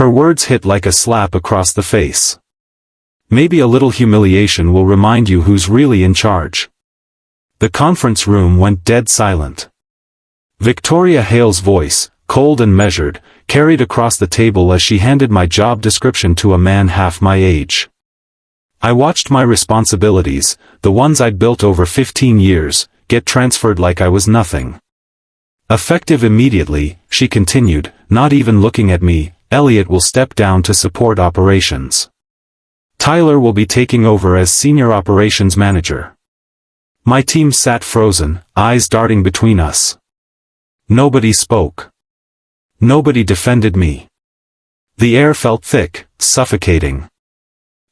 Her words hit like a slap across the face. Maybe a little humiliation will remind you who's really in charge. The conference room went dead silent. Victoria Hale's voice, cold and measured, carried across the table as she handed my job description to a man half my age. I watched my responsibilities, the ones I'd built over 15 years, get transferred like I was nothing. Effective immediately, she continued, not even looking at me, Elliot will step down to support operations. Tyler will be taking over as senior operations manager. My team sat frozen, eyes darting between us. Nobody spoke. Nobody defended me. The air felt thick, suffocating.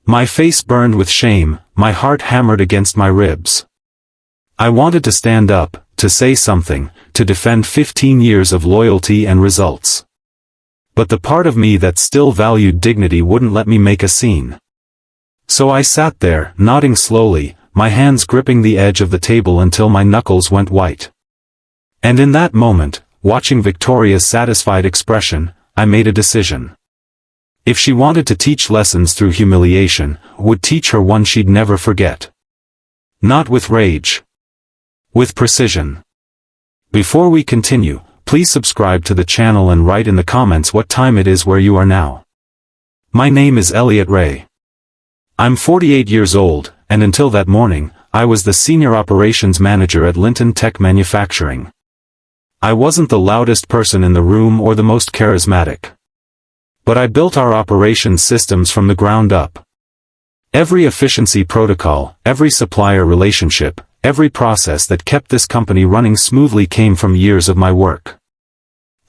My face burned with shame, my heart hammered against my ribs. I wanted to stand up, to say something, to defend 15 years of loyalty and results. But the part of me that still valued dignity wouldn't let me make a scene. So I sat there, nodding slowly, my hands gripping the edge of the table until my knuckles went white. And in that moment, watching Victoria's satisfied expression, I made a decision. If she wanted to teach lessons through humiliation, would teach her one she'd never forget. Not with rage. With precision. Before we continue, please subscribe to the channel and write in the comments what time it is where you are now. My name is Elliot Ray. I'm 48 years old, and until that morning, I was the senior operations manager at Linton Tech Manufacturing. I wasn't the loudest person in the room or the most charismatic. But I built our operations systems from the ground up. Every efficiency protocol, every supplier relationship, every process that kept this company running smoothly came from years of my work.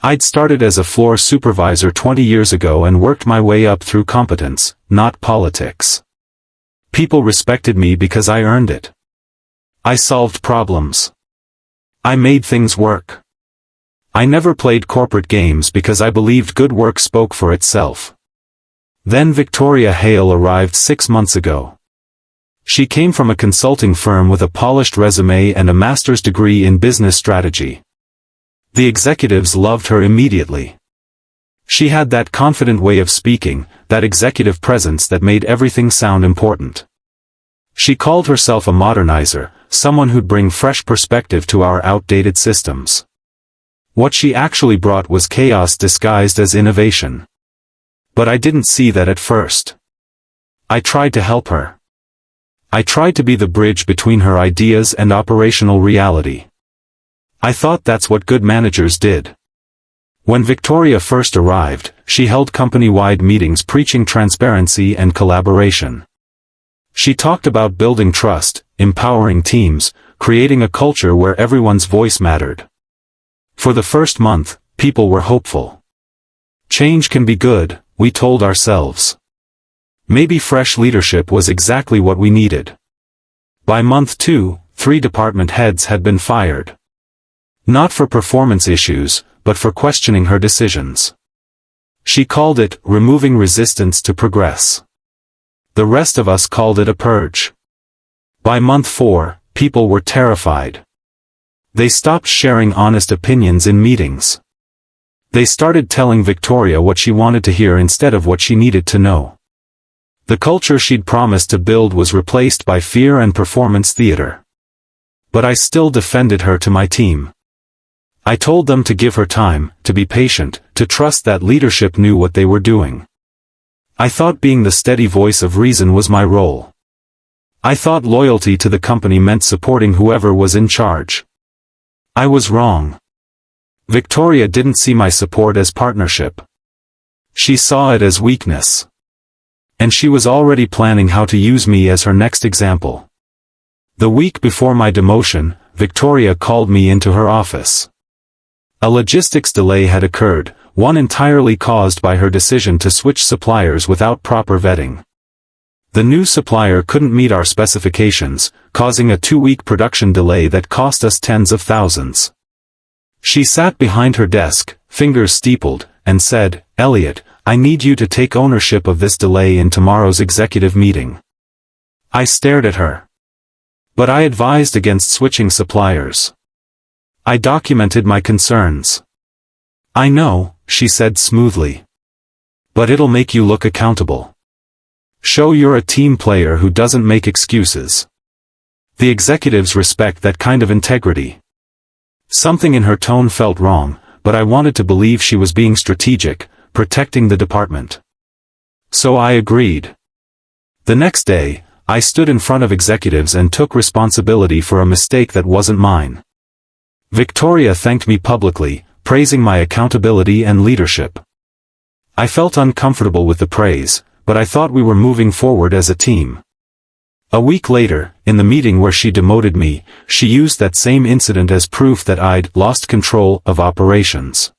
I'd started as a floor supervisor 20 years ago and worked my way up through competence, not politics. People respected me because I earned it. I solved problems. I made things work. I never played corporate games because I believed good work spoke for itself. Then Victoria Hale arrived 6 months ago. She came from a consulting firm with a polished resume and a master's degree in business strategy. The executives loved her immediately. She had that confident way of speaking, that executive presence that made everything sound important. She called herself a modernizer, someone who'd bring fresh perspective to our outdated systems. What she actually brought was chaos disguised as innovation. But I didn't see that at first. I tried to help her. I tried to be the bridge between her ideas and operational reality. I thought that's what good managers did. When Victoria first arrived, she held company-wide meetings preaching transparency and collaboration. She talked about building trust, empowering teams, creating a culture where everyone's voice mattered. For the first month, people were hopeful. Change can be good, we told ourselves. Maybe fresh leadership was exactly what we needed. By month 2, 3 department heads had been fired. Not for performance issues, but for questioning her decisions. She called it removing resistance to progress. The rest of us called it a purge. By month 4, people were terrified. They stopped sharing honest opinions in meetings. They started telling Victoria what she wanted to hear instead of what she needed to know. The culture she'd promised to build was replaced by fear and performance theater. But I still defended her to my team. I told them to give her time, to be patient, to trust that leadership knew what they were doing. I thought being the steady voice of reason was my role. I thought loyalty to the company meant supporting whoever was in charge. I was wrong. Victoria didn't see my support as partnership. She saw it as weakness. And she was already planning how to use me as her next example. The week before my demotion, Victoria called me into her office. A logistics delay had occurred, one entirely caused by her decision to switch suppliers without proper vetting. The new supplier couldn't meet our specifications, causing a 2-week production delay that cost us tens of thousands. She sat behind her desk, fingers steepled, and said, "Elliot, I need you to take ownership of this delay in tomorrow's executive meeting." I stared at her. But I advised against switching suppliers. I documented my concerns. "I know," she said smoothly. But it'll make you look accountable. Show you're a team player who doesn't make excuses. The executives respect that kind of integrity. Something in her tone felt wrong, but I wanted to believe she was being strategic, protecting the department. So I agreed. The next day, I stood in front of executives and took responsibility for a mistake that wasn't mine. Victoria thanked me publicly, praising my accountability and leadership. I felt uncomfortable with the praise, but I thought we were moving forward as a team. A week later, in the meeting where she demoted me, she used that same incident as proof that I'd lost control of operations.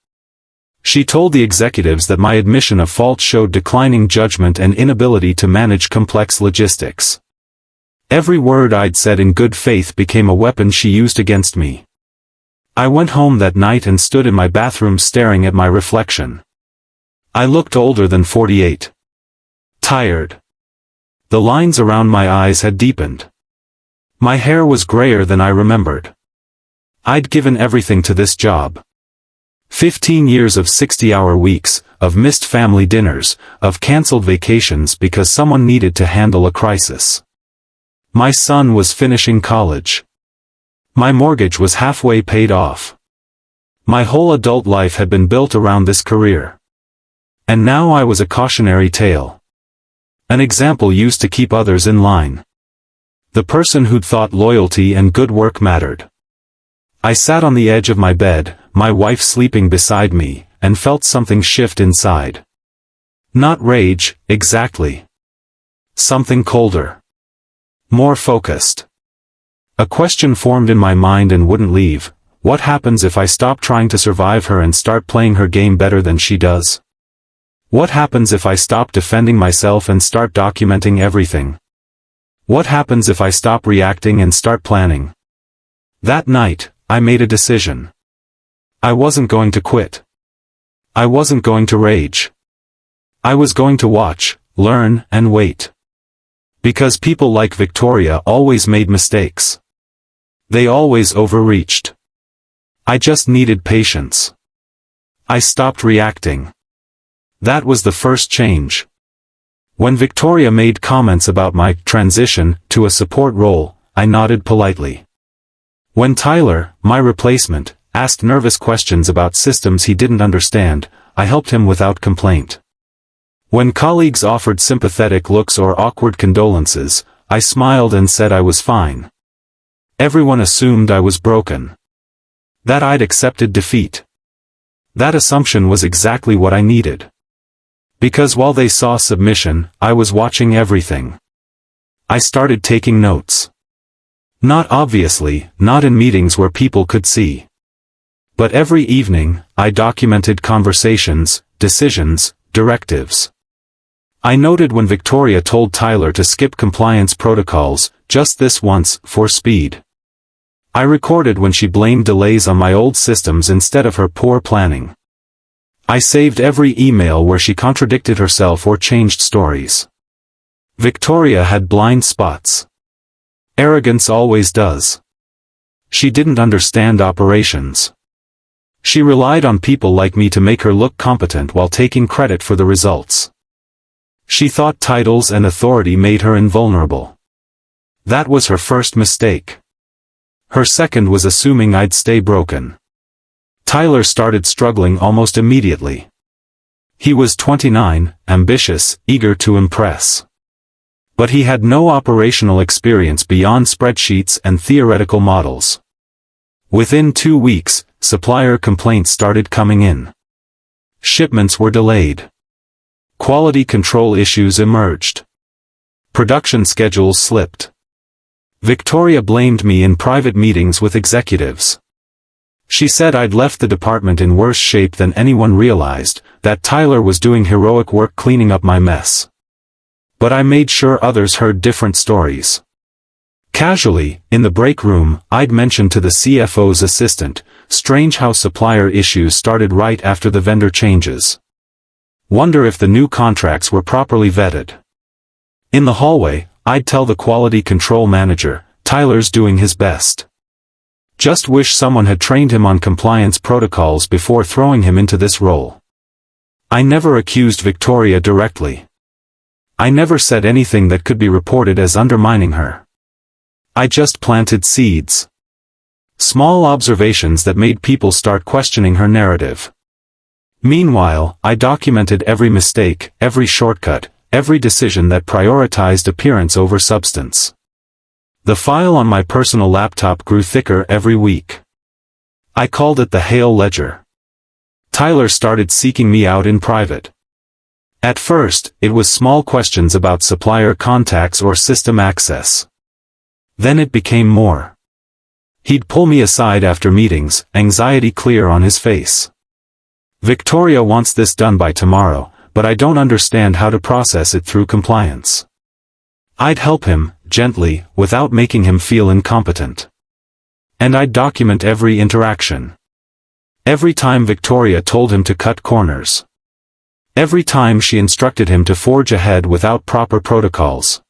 She told the executives that my admission of fault showed declining judgment and inability to manage complex logistics. Every word I'd said in good faith became a weapon she used against me. I went home that night and stood in my bathroom staring at my reflection. I looked older than 48. Tired. The lines around my eyes had deepened. My hair was grayer than I remembered. I'd given everything to this job. 15 years of 60-hour weeks, of missed family dinners, of cancelled vacations because someone needed to handle a crisis. My son was finishing college. My mortgage was halfway paid off. My whole adult life had been built around this career. And now I was a cautionary tale. An example used to keep others in line. The person who'd thought loyalty and good work mattered. I sat on the edge of my bed, my wife sleeping beside me, and felt something shift inside. Not rage, exactly. Something colder. More focused. A question formed in my mind and wouldn't leave. What happens if I stop trying to survive her and start playing her game better than she does? What happens if I stop defending myself and start documenting everything? What happens if I stop reacting and start planning? That night, I made a decision. I wasn't going to quit. I wasn't going to rage. I was going to watch, learn, and wait. Because people like Victoria always made mistakes. They always overreached. I just needed patience. I stopped reacting. That was the first change. When Victoria made comments about my transition to a support role, I nodded politely. When Tyler, my replacement, asked nervous questions about systems he didn't understand, I helped him without complaint. When colleagues offered sympathetic looks or awkward condolences, I smiled and said I was fine. Everyone assumed I was broken. That I'd accepted defeat. That assumption was exactly what I needed. Because while they saw submission, I was watching everything. I started taking notes. Not obviously, not in meetings where people could see. But every evening, I documented conversations, decisions, directives. I noted when Victoria told Tyler to skip compliance protocols, just this once, for speed. I recorded when she blamed delays on my old systems instead of her poor planning. I saved every email where she contradicted herself or changed stories. Victoria had blind spots. Arrogance always does. She didn't understand operations. She relied on people like me to make her look competent while taking credit for the results. She thought titles and authority made her invulnerable. That was her first mistake. Her second was assuming I'd stay broken. Tyler started struggling almost immediately. He was 29, ambitious, eager to impress. But he had no operational experience beyond spreadsheets and theoretical models. Within 2 weeks, supplier complaints started coming in. Shipments were delayed. Quality control issues emerged. Production schedules slipped. Victoria blamed me in private meetings with executives. She said I'd left the department in worse shape than anyone realized, that Tyler was doing heroic work cleaning up my mess. But I made sure others heard different stories. Casually, in the break room, I'd mentioned to the CFO's assistant, strange how supplier issues started right after the vendor changes. Wonder if the new contracts were properly vetted. In the hallway, I'd tell the quality control manager, Tyler's doing his best. Just wish someone had trained him on compliance protocols before throwing him into this role. I never accused Victoria directly. I never said anything that could be reported as undermining her. I just planted seeds. Small observations that made people start questioning her narrative. Meanwhile, I documented every mistake, every shortcut, every decision that prioritized appearance over substance. The file on my personal laptop grew thicker every week. I called it the Hale Ledger. Tyler started seeking me out in private. At first, it was small questions about supplier contacts or system access. Then it became more. He'd pull me aside after meetings, anxiety clear on his face. Victoria wants this done by tomorrow, but I don't understand how to process it through compliance. I'd help him, gently, without making him feel incompetent. And I'd document every interaction. Every time Victoria told him to cut corners. Every time she instructed him to forge ahead without proper protocols.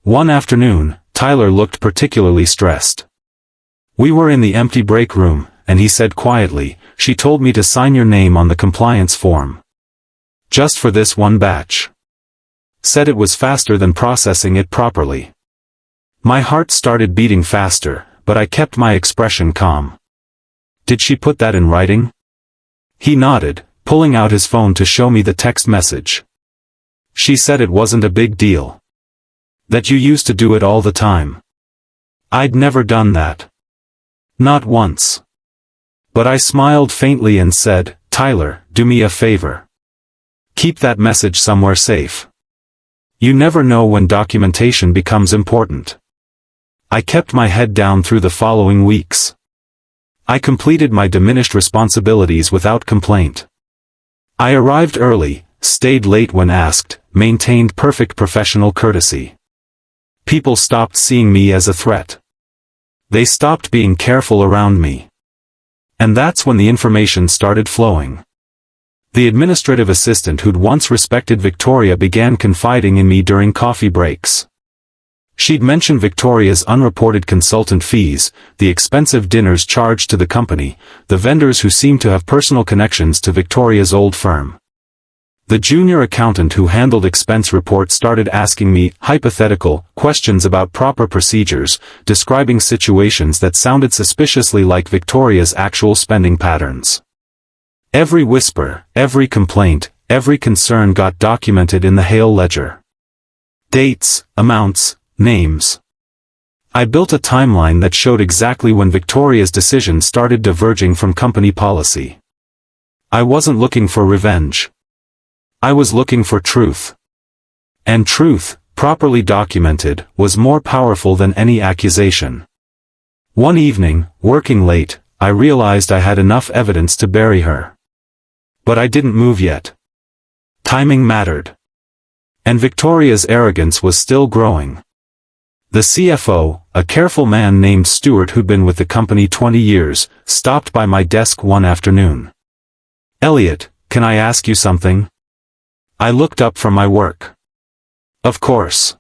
One afternoon, Tyler looked particularly stressed. We were in the empty break room, and he said quietly, "She told me to sign your name on the compliance form. Just for this one batch." Said it was faster than processing it properly. My heart started beating faster, but I kept my expression calm. "Did she put that in writing?" He nodded, pulling out his phone to show me the text message. "She said it wasn't a big deal. That you used to do it all the time." I'd never done that. Not once. But I smiled faintly and said, "Tyler, do me a favor. Keep that message somewhere safe. You never know when documentation becomes important." I kept my head down through the following weeks. I completed my diminished responsibilities without complaint. I arrived early, stayed late when asked, maintained perfect professional courtesy. People stopped seeing me as a threat. They stopped being careful around me. And that's when the information started flowing. The administrative assistant who'd once respected Victoria began confiding in me during coffee breaks. She'd mention Victoria's unreported consultant fees, the expensive dinners charged to the company, the vendors who seemed to have personal connections to Victoria's old firm. The junior accountant who handled expense reports started asking me hypothetical questions about proper procedures, describing situations that sounded suspiciously like Victoria's actual spending patterns. Every whisper, every complaint, every concern got documented in the Hale Ledger. Dates, amounts, names. I built a timeline that showed exactly when Victoria's decisions started diverging from company policy. I wasn't looking for revenge. I was looking for truth. And truth, properly documented, was more powerful than any accusation. One evening, working late, I realized I had enough evidence to bury her. But I didn't move yet. Timing mattered. And Victoria's arrogance was still growing. The CFO, a careful man named Stuart who'd been with the company 20 years, stopped by my desk one afternoon. "Elliot, can I ask you something?" I looked up from my work. "Of course.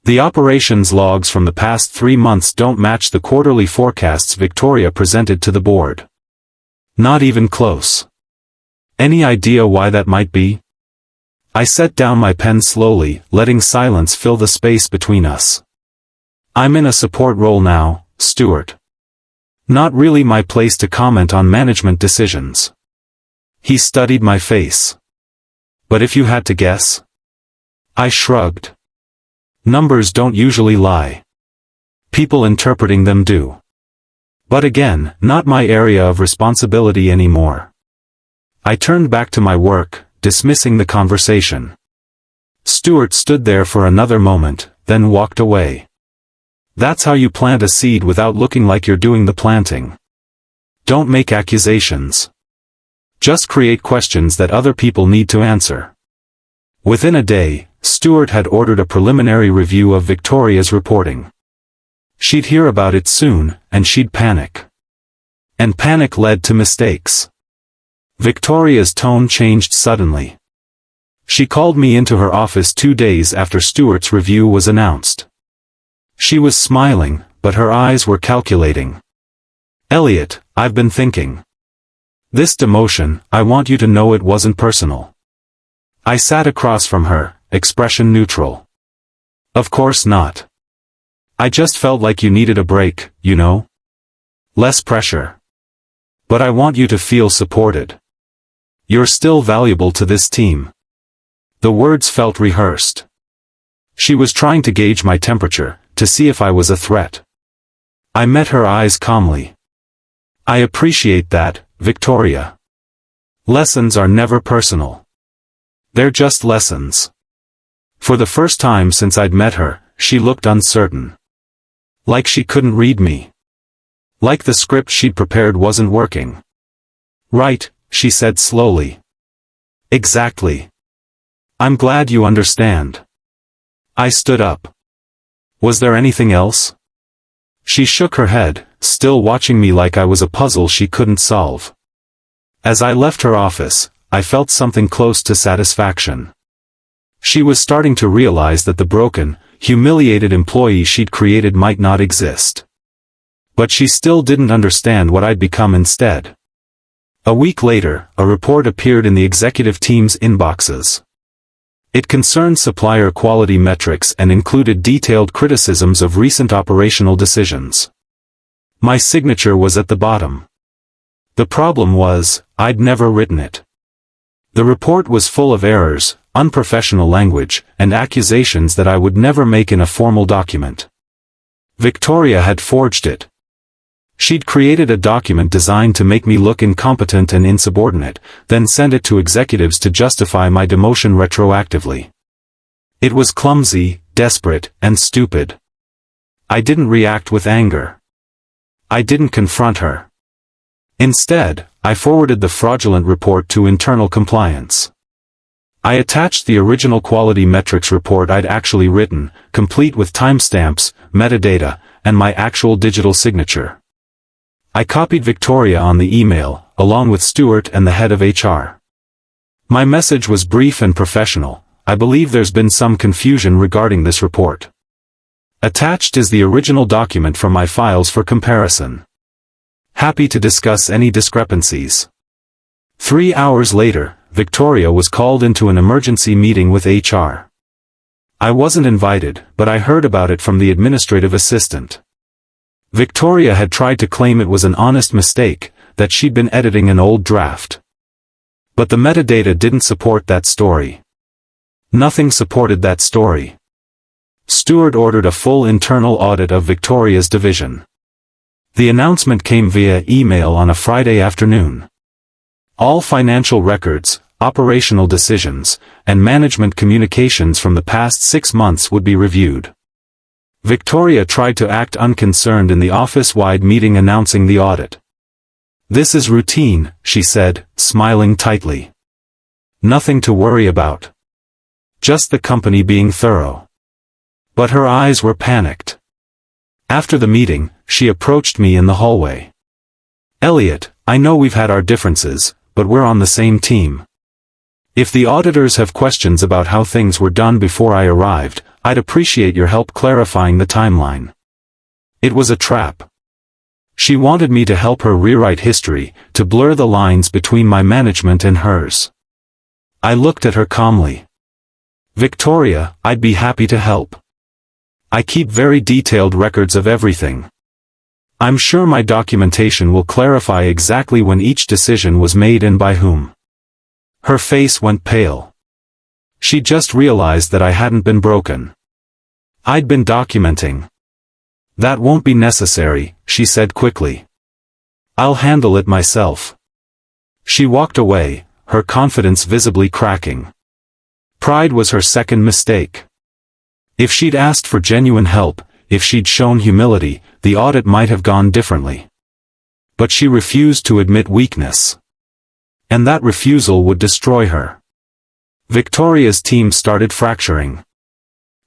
The operations logs from the past 3 months don't match the quarterly forecasts Victoria presented to the board. Not even close. Any idea why that might be?" I set down my pen slowly, letting silence fill the space between us. "I'm in a support role now, Stuart. Not really my place to comment on management decisions." He studied my face. "But if you had to guess?" I shrugged. "Numbers don't usually lie. People interpreting them do. But again, not my area of responsibility anymore." I turned back to my work, dismissing the conversation. Stuart stood there for another moment, then walked away. That's how you plant a seed without looking like you're doing the planting. Don't make accusations. Just create questions that other people need to answer. Within a day, Stuart had ordered a preliminary review of Victoria's reporting. She'd hear about it soon, and she'd panic. And panic led to mistakes. Victoria's tone changed suddenly. She called me into her office 2 days after Stuart's review was announced. She was smiling, but her eyes were calculating. "Elliot, I've been thinking. This demotion, I want you to know it wasn't personal. I sat across from her, expression neutral. Of course not. I just felt like you needed a break, you know? Less pressure. But I want you to feel supported. You're still valuable to this team. The words felt rehearsed. She was trying to gauge my temperature, to see if I was a threat. I met her eyes calmly. I appreciate that, Victoria. Lessons are never personal. They're just lessons. For the first time since I'd met her, she looked uncertain. Like she couldn't read me. Like the script she'd prepared wasn't working. Right, she said slowly. Exactly. I'm glad you understand. I stood up. Was there anything else? She shook her head, still watching me like I was a puzzle she couldn't solve. As I left her office, I felt something close to satisfaction. She was starting to realize that the broken, humiliated employee she'd created might not exist. But she still didn't understand what I'd become instead. A week later, a report appeared in the executive team's inboxes. It concerned supplier quality metrics and included detailed criticisms of recent operational decisions. My signature was at the bottom. The problem was, I'd never written it. The report was full of errors, unprofessional language, and accusations that I would never make in a formal document. Victoria had forged it. She'd created a document designed to make me look incompetent and insubordinate, then send it to executives to justify my demotion retroactively. It was clumsy, desperate, and stupid. I didn't react with anger. I didn't confront her. Instead, I forwarded the fraudulent report to internal compliance. I attached the original quality metrics report I'd actually written, complete with timestamps, metadata, and my actual digital signature. I copied Victoria on the email, along with Stuart and the head of HR. My message was brief and professional. I believe there's been some confusion regarding this report. Attached is the original document from my files for comparison. Happy to discuss any discrepancies. 3 hours later, Victoria was called into an emergency meeting with HR. I wasn't invited, but I heard about it from the administrative assistant. Victoria had tried to claim it was an honest mistake, that she'd been editing an old draft. But the metadata didn't support that story. Nothing supported that story. Stuart ordered a full internal audit of Victoria's division. The announcement came via email on a Friday afternoon. All financial records, operational decisions, and management communications from the past 6 months would be reviewed. Victoria tried to act unconcerned in the office-wide meeting announcing the audit. "This is routine," she said, smiling tightly. "Nothing to worry about. Just the company being thorough." But her eyes were panicked. After the meeting, she approached me in the hallway. "Elliot, I know we've had our differences, but we're on the same team. If the auditors have questions about how things were done before I arrived, I'd appreciate your help clarifying the timeline." It was a trap. She wanted me to help her rewrite history, to blur the lines between my management and hers. I looked at her calmly. "Victoria, I'd be happy to help. I keep very detailed records of everything. I'm sure my documentation will clarify exactly when each decision was made and by whom." Her face went pale. She just realized that I hadn't been broken. I'd been documenting. "That won't be necessary," she said quickly. "I'll handle it myself." She walked away, her confidence visibly cracking. Pride was her second mistake. If she'd asked for genuine help, if she'd shown humility, the audit might have gone differently. But she refused to admit weakness. And that refusal would destroy her. Victoria's team started fracturing.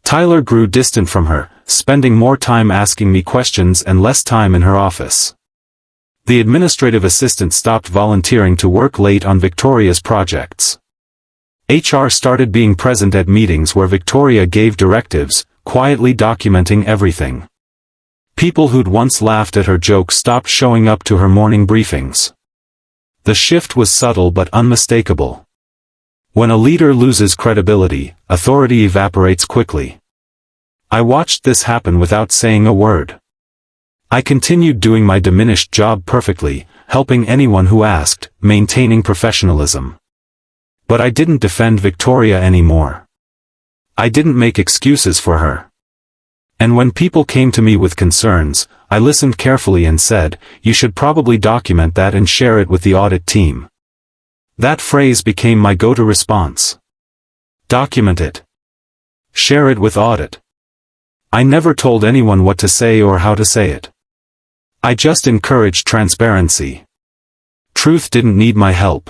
Tyler grew distant from her, spending more time asking me questions and less time in her office. The administrative assistant stopped volunteering to work late on Victoria's projects. HR started being present at meetings where Victoria gave directives, quietly documenting everything. People who'd once laughed at her jokes stopped showing up to her morning briefings. The shift was subtle but unmistakable. When a leader loses credibility, authority evaporates quickly. I watched this happen without saying a word. I continued doing my diminished job perfectly, helping anyone who asked, maintaining professionalism. But I didn't defend Victoria anymore. I didn't make excuses for her. And when people came to me with concerns, I listened carefully and said, "You should probably document that and share it with the audit team." That phrase became my go-to response. Document it. Share it with audit. I never told anyone what to say or how to say it. I just encouraged transparency. Truth didn't need my help.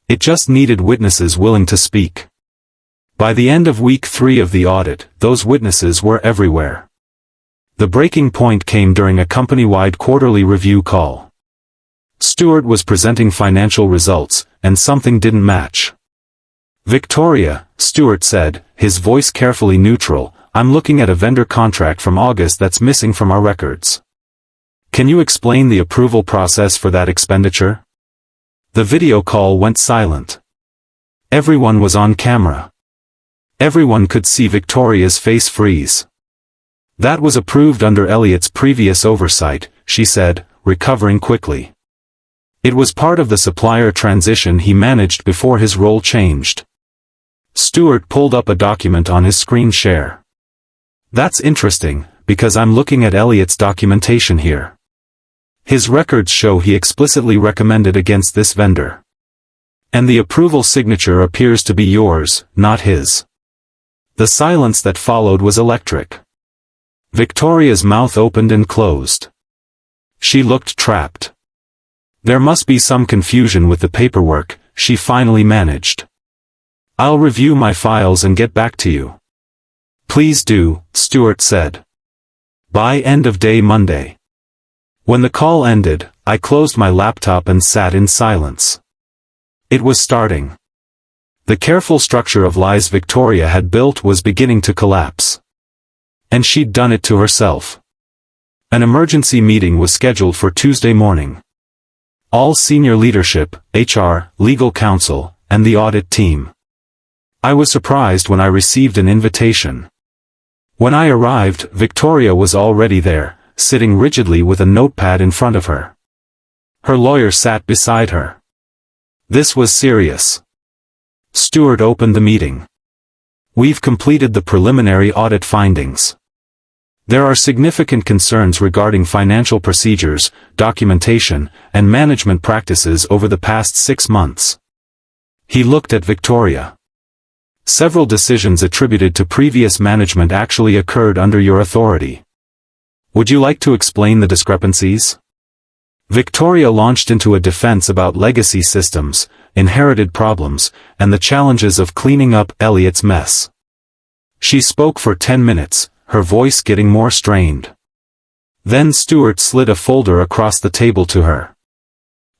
It just needed witnesses willing to speak. By the end of week 3 of the audit, those witnesses were everywhere. The breaking point came during a company-wide quarterly review call. Stewart was presenting financial results, and something didn't match. "Victoria," Stewart said, his voice carefully neutral, "I'm looking at a vendor contract from August that's missing from our records. Can you explain the approval process for that expenditure?" The video call went silent. Everyone was on camera. Everyone could see Victoria's face freeze. "That was approved under Elliot's previous oversight," she said, recovering quickly. "It was part of the supplier transition he managed before his role changed." Stewart pulled up a document on his screen share. "That's interesting, because I'm looking at Elliot's documentation here. His records show he explicitly recommended against this vendor. And the approval signature appears to be yours, not his." The silence that followed was electric. Victoria's mouth opened and closed. She looked trapped. "There must be some confusion with the paperwork," she finally managed. "I'll review my files and get back to you." "Please do," Stewart said. "By end of day Monday." When the call ended, I closed my laptop and sat in silence. It was starting. The careful structure of lies Victoria had built was beginning to collapse. And she'd done it to herself. An emergency meeting was scheduled for Tuesday morning. All senior leadership, HR, legal counsel, and the audit team. I was surprised when I received an invitation. When I arrived, Victoria was already there, sitting rigidly with a notepad in front of her. Her lawyer sat beside her. This was serious. Stewart opened the meeting. "We've completed the preliminary audit findings. There are significant concerns regarding financial procedures, documentation, and management practices over the past 6 months." He looked at Victoria. "Several decisions attributed to previous management actually occurred under your authority. Would you like to explain the discrepancies?" Victoria launched into a defense about legacy systems, inherited problems, and the challenges of cleaning up Elliot's mess. She spoke for 10 minutes, her voice getting more strained. Then Stewart slid a folder across the table to her.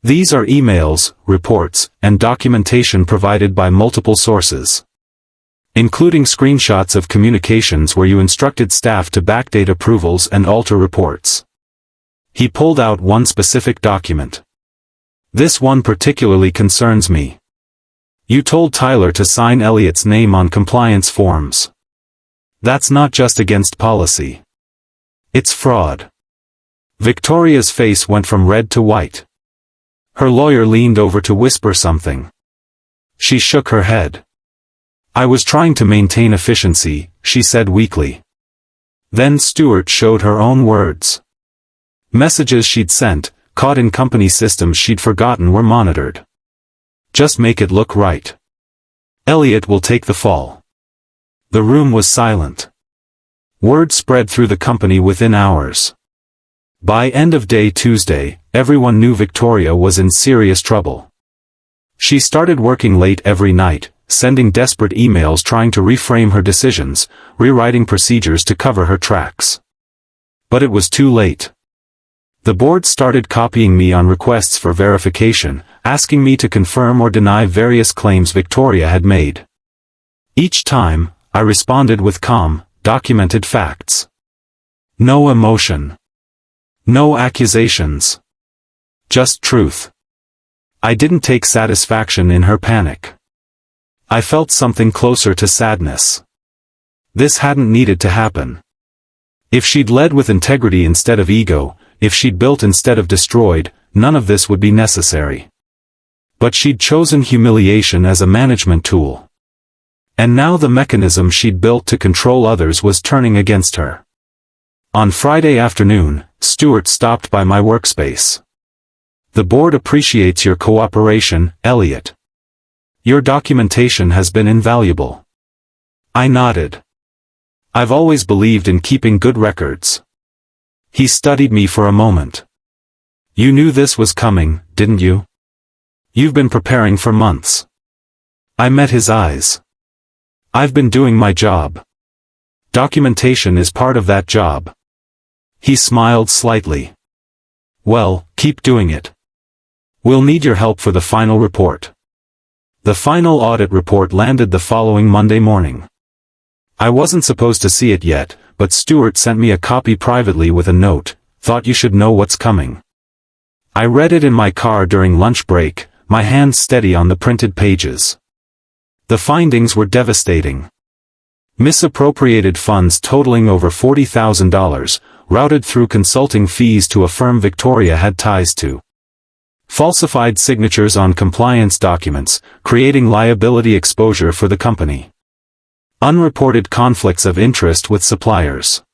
"These are emails, reports, and documentation provided by multiple sources, including screenshots of communications where you instructed staff to backdate approvals and alter reports." He pulled out one specific document. "This one particularly concerns me. You told Tyler to sign Elliot's name on compliance forms. That's not just against policy. It's fraud." Victoria's face went from red to white. Her lawyer leaned over to whisper something. She shook her head. "I was trying to maintain efficiency," she said weakly. Then Stewart showed her own words. Messages she'd sent, caught in company systems she'd forgotten were monitored. "Just make it look right. Elliot will take the fall." The room was silent. Word spread through the company within hours. By end of day Tuesday, everyone knew Victoria was in serious trouble. She started working late every night, sending desperate emails trying to reframe her decisions, rewriting procedures to cover her tracks. But it was too late. The board started copying me on requests for verification, asking me to confirm or deny various claims Victoria had made. Each time, I responded with calm, documented facts. No emotion. No accusations. Just truth. I didn't take satisfaction in her panic. I felt something closer to sadness. This hadn't needed to happen. If she'd led with integrity instead of ego, if she'd built instead of destroyed, none of this would be necessary. But she'd chosen humiliation as a management tool. And now the mechanism she'd built to control others was turning against her. On Friday afternoon, Stuart stopped by my workspace. "The board appreciates your cooperation, Elliot. Your documentation has been invaluable." I nodded. "I've always believed in keeping good records." He studied me for a moment. "You knew this was coming, didn't you? You've been preparing for months." I met his eyes. "I've been doing my job. Documentation is part of that job." He smiled slightly. "Well, keep doing it. We'll need your help for the final report." The final audit report landed the following Monday morning. I wasn't supposed to see it yet, but Stuart sent me a copy privately with a note, "Thought you should know what's coming." I read it in my car during lunch break, my hands steady on the printed pages. The findings were devastating. Misappropriated funds totaling over $40,000, routed through consulting fees to a firm Victoria had ties to. Falsified signatures on compliance documents, creating liability exposure for the company. Unreported conflicts of interest with suppliers.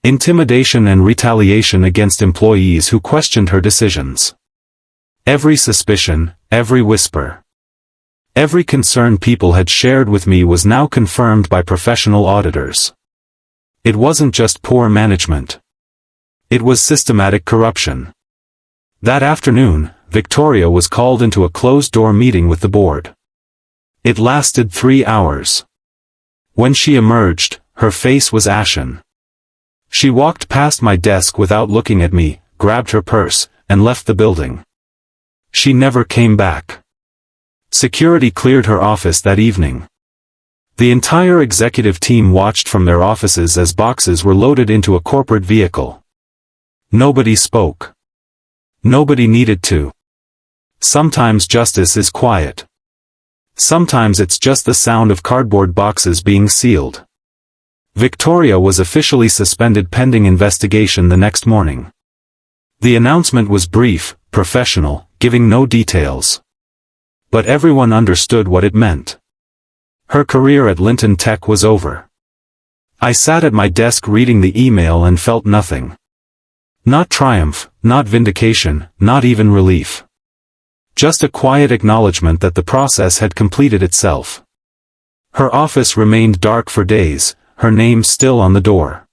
Intimidation and retaliation against employees who questioned her decisions. Every suspicion, every whisper. Every concern people had shared with me was now confirmed by professional auditors. It wasn't just poor management. It was systematic corruption. That afternoon, Victoria was called into a closed-door meeting with the board. It lasted 3 hours. When she emerged, her face was ashen. She walked past my desk without looking at me, grabbed her purse, and left the building. She never came back. Security cleared her office that evening. The entire executive team watched from their offices as boxes were loaded into a corporate vehicle. Nobody spoke. Nobody needed to. Sometimes justice is quiet. Sometimes it's just the sound of cardboard boxes being sealed. Victoria was officially suspended pending investigation the next morning. The announcement was brief, professional, giving no details. But everyone understood what it meant. Her career at Linton Tech was over. I sat at my desk reading the email and felt nothing. Not triumph, not vindication, not even relief. Just a quiet acknowledgement that the process had completed itself. Her office remained dark for days, her name still on the door.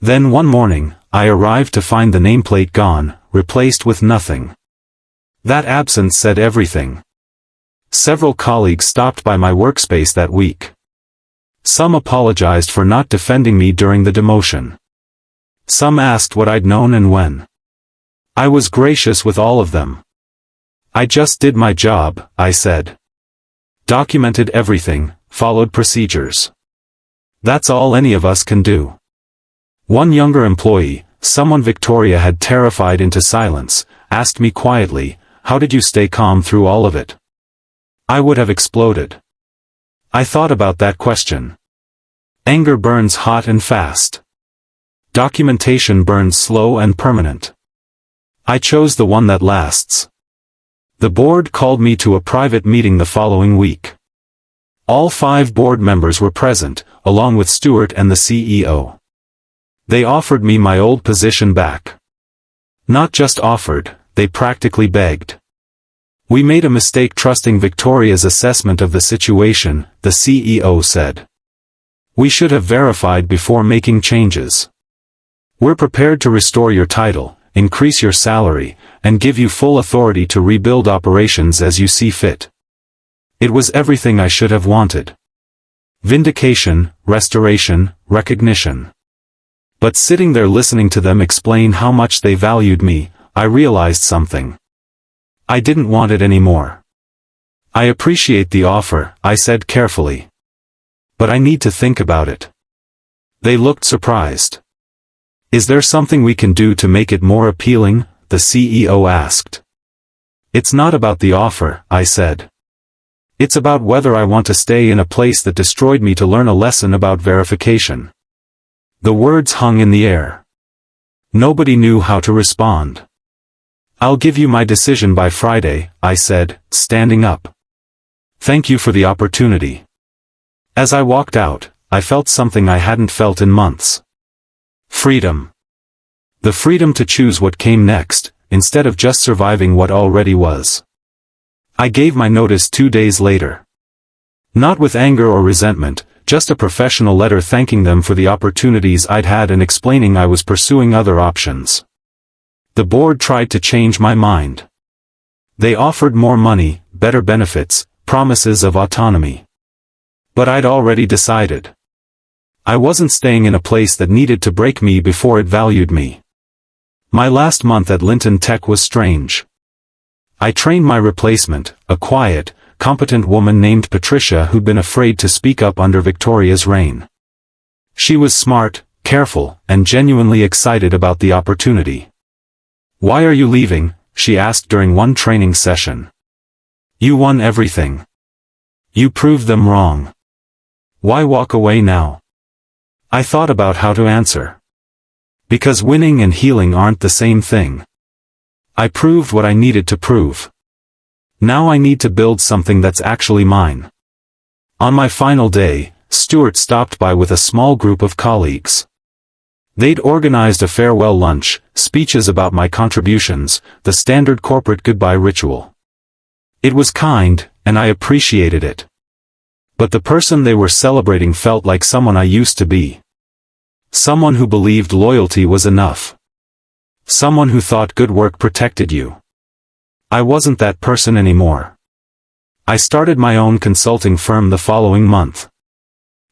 Then one morning, I arrived to find the nameplate gone, replaced with nothing. That absence said everything. Several colleagues stopped by my workspace that week. Some apologized for not defending me during the demotion. Some asked what I'd known and when. I was gracious with all of them. "I just did my job," I said. Documented everything, followed procedures. That's all any of us can do. One younger employee, someone Victoria had terrified into silence, asked me quietly, "How did you stay calm through all of it?" I would have exploded. I thought about that question. Anger burns hot and fast. Documentation burns slow and permanent. I chose the one that lasts. The board called me to a private meeting the following week. All 5 board members were present, along with Stuart and the CEO. They offered me my old position back. Not just offered, they practically begged. "We made a mistake trusting Victoria's assessment of the situation," the CEO said. "We should have verified before making changes. We're prepared to restore your title, increase your salary, and give you full authority to rebuild operations as you see fit." It was everything I should have wanted. Vindication, restoration, recognition. But sitting there listening to them explain how much they valued me, I realized something. I didn't want it anymore. "I appreciate the offer," I said carefully. "But I need to think about it." They looked surprised. "Is there something we can do to make it more appealing?" the CEO asked. It's not about the offer, I said. It's about whether I want to stay in a place that destroyed me to learn a lesson about verification. The words hung in the air. Nobody knew how to respond. I'll give you my decision by Friday, I said, standing up. Thank you for the opportunity. As I walked out, I felt something I hadn't felt in months. Freedom. The freedom to choose what came next, instead of just surviving what already was. I gave my notice 2 days later. Not with anger or resentment, just a professional letter thanking them for the opportunities I'd had and explaining I was pursuing other options. The board tried to change my mind. They offered more money, better benefits, promises of autonomy. But I'd already decided. I wasn't staying in a place that needed to break me before it valued me. My last month at Linton Tech was strange. I trained my replacement, a quiet, competent woman named Patricia who'd been afraid to speak up under Victoria's reign. She was smart, careful, and genuinely excited about the opportunity. "Why are you leaving?" she asked during one training session. "You won everything. You proved them wrong. Why walk away now?" I thought about how to answer. Because winning and healing aren't the same thing. I proved what I needed to prove. Now I need to build something that's actually mine. On my final day, Stuart stopped by with a small group of colleagues. They'd organized a farewell lunch, speeches about my contributions, the standard corporate goodbye ritual. It was kind, and I appreciated it. But the person they were celebrating felt like someone I used to be. Someone who believed loyalty was enough. Someone who thought good work protected you. I wasn't that person anymore. I started my own consulting firm the following month.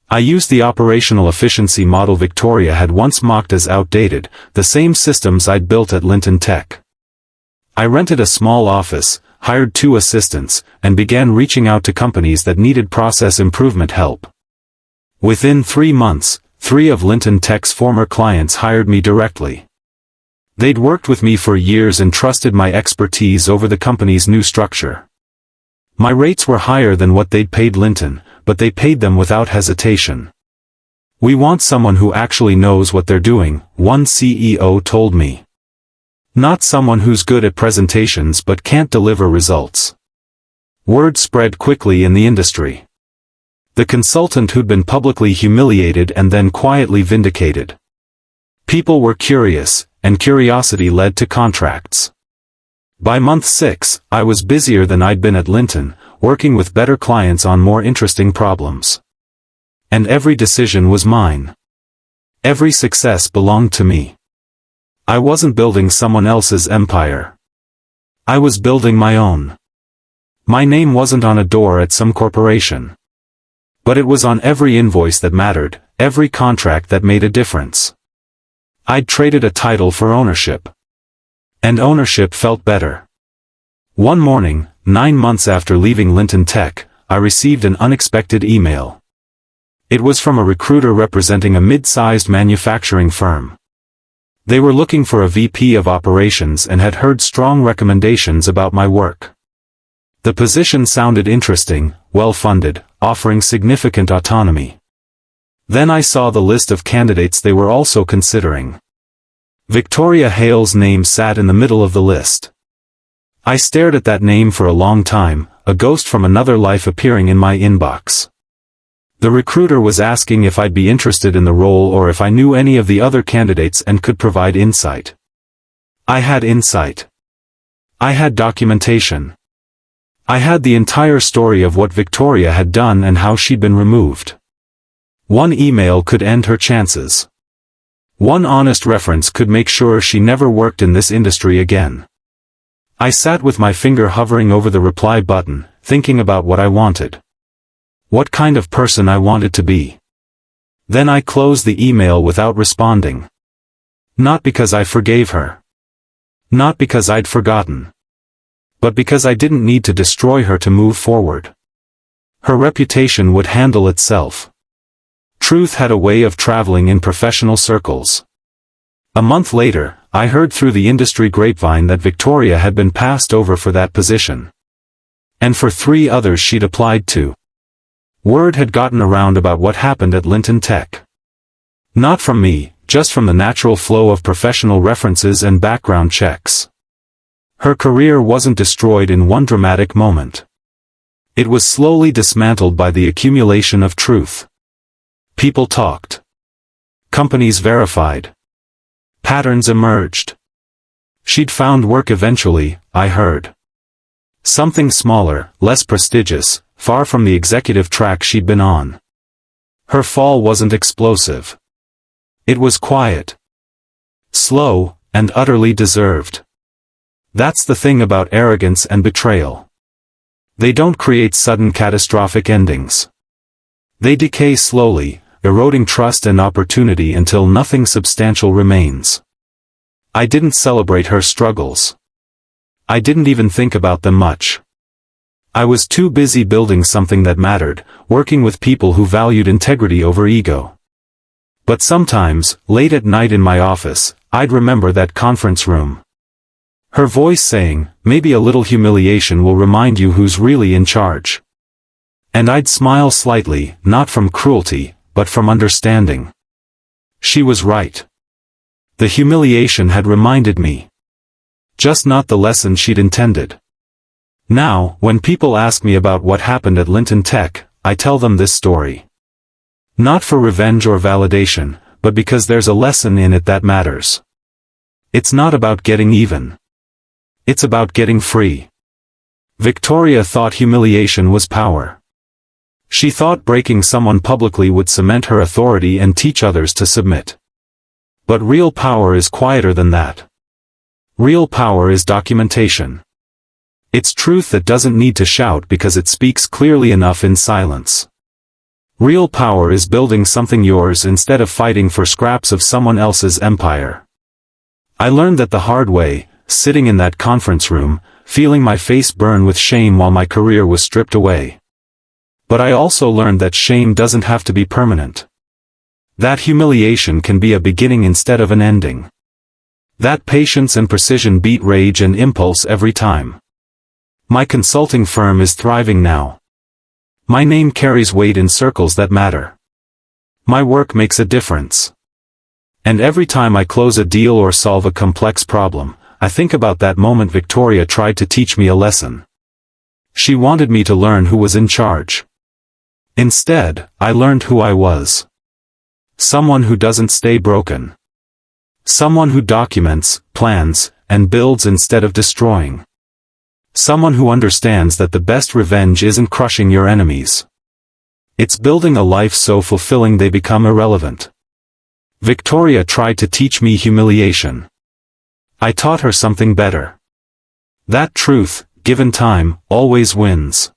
I used the operational efficiency model Victoria had once mocked as outdated, the same systems I'd built at Linton Tech. I rented a small office, hired 2 assistants, and began reaching out to companies that needed process improvement help. Within 3 months, 3 of Linton Tech's former clients hired me directly. They'd worked with me for years and trusted my expertise over the company's new structure. My rates were higher than what they'd paid Linton, but they paid them without hesitation. "We want someone who actually knows what they're doing," one CEO told me. "Not someone who's good at presentations but can't deliver results." Word spread quickly in the industry. The consultant who'd been publicly humiliated and then quietly vindicated. People were curious, and curiosity led to contracts. By month 6, I was busier than I'd been at Linton, working with better clients on more interesting problems. And every decision was mine. Every success belonged to me. I wasn't building someone else's empire. I was building my own. My name wasn't on a door at some corporation. But it was on every invoice that mattered, every contract that made a difference. I'd traded a title for ownership. And ownership felt better. One morning, 9 months after leaving Linton Tech, I received an unexpected email. It was from a recruiter representing a mid-sized manufacturing firm. They were looking for a VP of operations and had heard strong recommendations about my work. The position sounded interesting, well-funded, offering significant autonomy. Then I saw the list of candidates they were also considering. Victoria Hale's name sat in the middle of the list. I stared at that name for a long time, a ghost from another life appearing in my inbox. The recruiter was asking if I'd be interested in the role or if I knew any of the other candidates and could provide insight. I had insight. I had documentation. I had the entire story of what Victoria had done and how she'd been removed. One email could end her chances. One honest reference could make sure she never worked in this industry again. I sat with my finger hovering over the reply button, thinking about what I wanted. What kind of person I wanted to be. Then I closed the email without responding. Not because I forgave her. Not because I'd forgotten. But because I didn't need to destroy her to move forward. Her reputation would handle itself. Truth had a way of traveling in professional circles. A month later, I heard through the industry grapevine that Victoria had been passed over for that position. And for 3 others she'd applied to. Word had gotten around about what happened at Linton Tech. Not from me, just from the natural flow of professional references and background checks. Her career wasn't destroyed in one dramatic moment. It was slowly dismantled by the accumulation of truth. People talked. Companies verified. Patterns emerged. She'd found work eventually, I heard. Something smaller, less prestigious, far from the executive track she'd been on. Her fall wasn't explosive. It was quiet. Slow, and utterly deserved. That's the thing about arrogance and betrayal. They don't create sudden catastrophic endings. They decay slowly, eroding trust and opportunity until nothing substantial remains. I didn't celebrate her struggles. I didn't even think about them much. I was too busy building something that mattered, working with people who valued integrity over ego. But sometimes, late at night in my office, I'd remember that conference room. Her voice saying, "Maybe a little humiliation will remind you who's really in charge." And I'd smile slightly, not from cruelty, but from understanding. She was right. The humiliation had reminded me. Just not the lesson she'd intended. Now, when people ask me about what happened at Linton Tech, I tell them this story. Not for revenge or validation, but because there's a lesson in it that matters. It's not about getting even. It's about getting free. Victoria thought humiliation was power. She thought breaking someone publicly would cement her authority and teach others to submit. But real power is quieter than that. Real power is documentation. It's truth that doesn't need to shout because it speaks clearly enough in silence. Real power is building something yours instead of fighting for scraps of someone else's empire. I learned that the hard way, sitting in that conference room, feeling my face burn with shame while my career was stripped away. But I also learned that shame doesn't have to be permanent. That humiliation can be a beginning instead of an ending. That patience and precision beat rage and impulse every time. My consulting firm is thriving now. My name carries weight in circles that matter. My work makes a difference. And every time I close a deal or solve a complex problem, I think about that moment Victoria tried to teach me a lesson. She wanted me to learn who was in charge. Instead, I learned who I was. Someone who doesn't stay broken. Someone who documents, plans, and builds instead of destroying. Someone who understands that the best revenge isn't crushing your enemies. It's building a life so fulfilling they become irrelevant. Victoria tried to teach me humiliation. I taught her something better. That truth, given time, always wins.